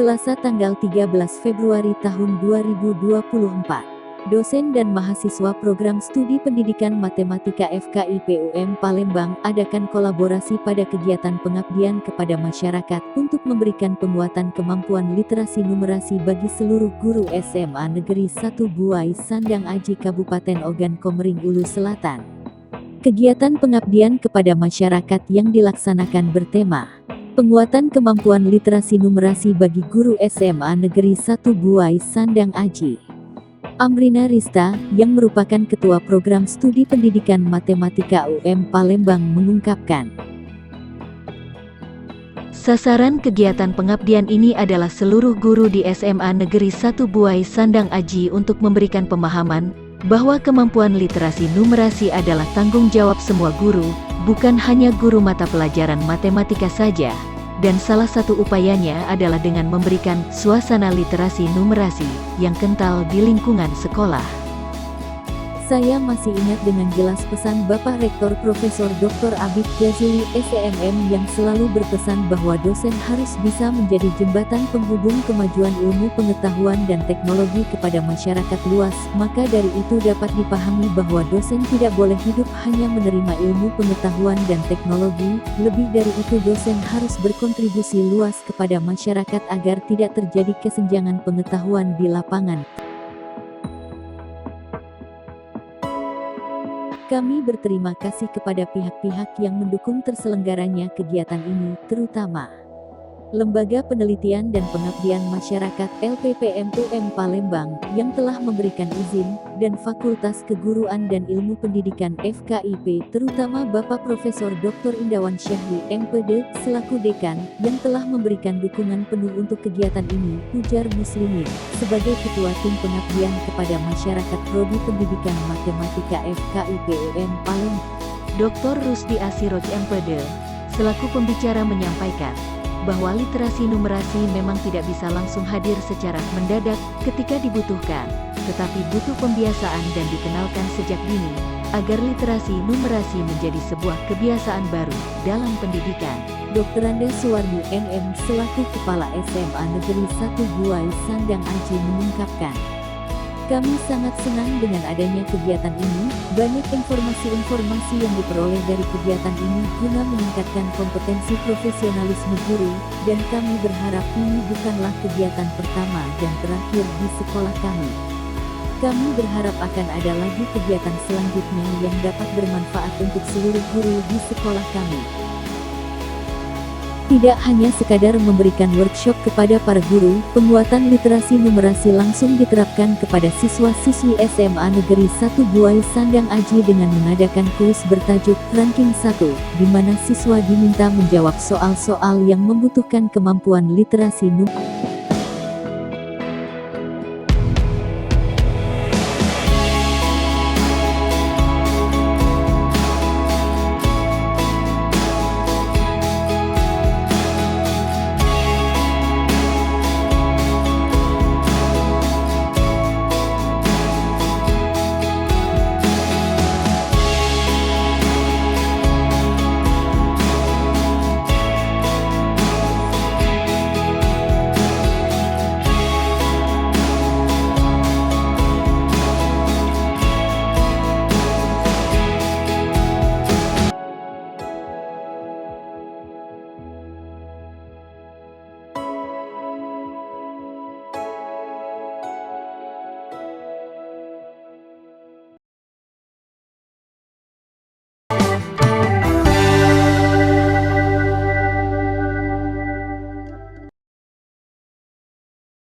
Selasa tanggal 13 Februari tahun 2024. Dosen dan mahasiswa program studi pendidikan matematika FKIP UM Palembang adakan kolaborasi pada kegiatan pengabdian kepada masyarakat untuk memberikan penguatan kemampuan literasi numerasi bagi seluruh guru SMA Negeri 1 Buai Sandang Aji Kabupaten Ogan Komering Ulu Selatan. Kegiatan pengabdian kepada masyarakat yang dilaksanakan bertema penguatan kemampuan literasi numerasi bagi guru SMA Negeri 1 Buai Sandang Aji. Amrina Rista, yang merupakan Ketua Program Studi Pendidikan Matematika UM Palembang mengungkapkan, sasaran kegiatan pengabdian ini adalah seluruh guru di SMA Negeri 1 Buai Sandang Aji untuk memberikan pemahaman bahwa kemampuan literasi numerasi adalah tanggung jawab semua guru, bukan hanya guru mata pelajaran matematika saja. Dan salah satu upayanya adalah dengan memberikan suasana literasi numerasi yang kental di lingkungan sekolah. Saya masih ingat dengan jelas pesan Bapak Rektor Profesor Dr. Abid Jazili SEMM yang selalu berpesan bahwa dosen harus bisa menjadi jembatan penghubung kemajuan ilmu pengetahuan dan teknologi kepada masyarakat luas. Maka dari itu dapat dipahami bahwa dosen tidak boleh hidup hanya menerima ilmu pengetahuan dan teknologi. Lebih dari itu dosen harus berkontribusi luas kepada masyarakat agar tidak terjadi kesenjangan pengetahuan di lapangan. Kami berterima kasih kepada pihak-pihak yang mendukung terselenggaranya kegiatan ini, terutama Lembaga Penelitian dan Pengabdian Masyarakat LPPM UM Palembang yang telah memberikan izin, dan Fakultas Keguruan dan Ilmu Pendidikan FKIP terutama Bapak Profesor Dr. Indawan Syahri MPD selaku Dekan yang telah memberikan dukungan penuh untuk kegiatan ini, ujar Muslimin sebagai Ketua Tim Pengabdian kepada Masyarakat Prodi Pendidikan Matematika FKIP UM Palembang. Dr. Rusdi Asiroj MPD selaku pembicara menyampaikan bahwa literasi numerasi memang tidak bisa langsung hadir secara mendadak ketika dibutuhkan, tetapi butuh pembiasaan dan dikenalkan sejak dini, agar literasi numerasi menjadi sebuah kebiasaan baru dalam pendidikan. Dr. Anda Suwardi MM selaku Kepala SMA Negeri 1 Buai Sandang Aji mengungkapkan, kami sangat senang dengan adanya kegiatan ini. Banyak informasi-informasi yang diperoleh dari kegiatan ini guna meningkatkan kompetensi profesionalisme guru, dan kami berharap ini bukanlah kegiatan pertama dan terakhir di sekolah kami. Kami berharap akan ada lagi kegiatan selanjutnya yang dapat bermanfaat untuk seluruh guru di sekolah kami. Tidak hanya sekadar memberikan workshop kepada para guru, penguatan literasi numerasi langsung diterapkan kepada siswa-siswi SMA Negeri 1 Buai Sandang Aji dengan mengadakan kuis bertajuk Ranking 1, di mana siswa diminta menjawab soal-soal yang membutuhkan kemampuan literasi numerasi.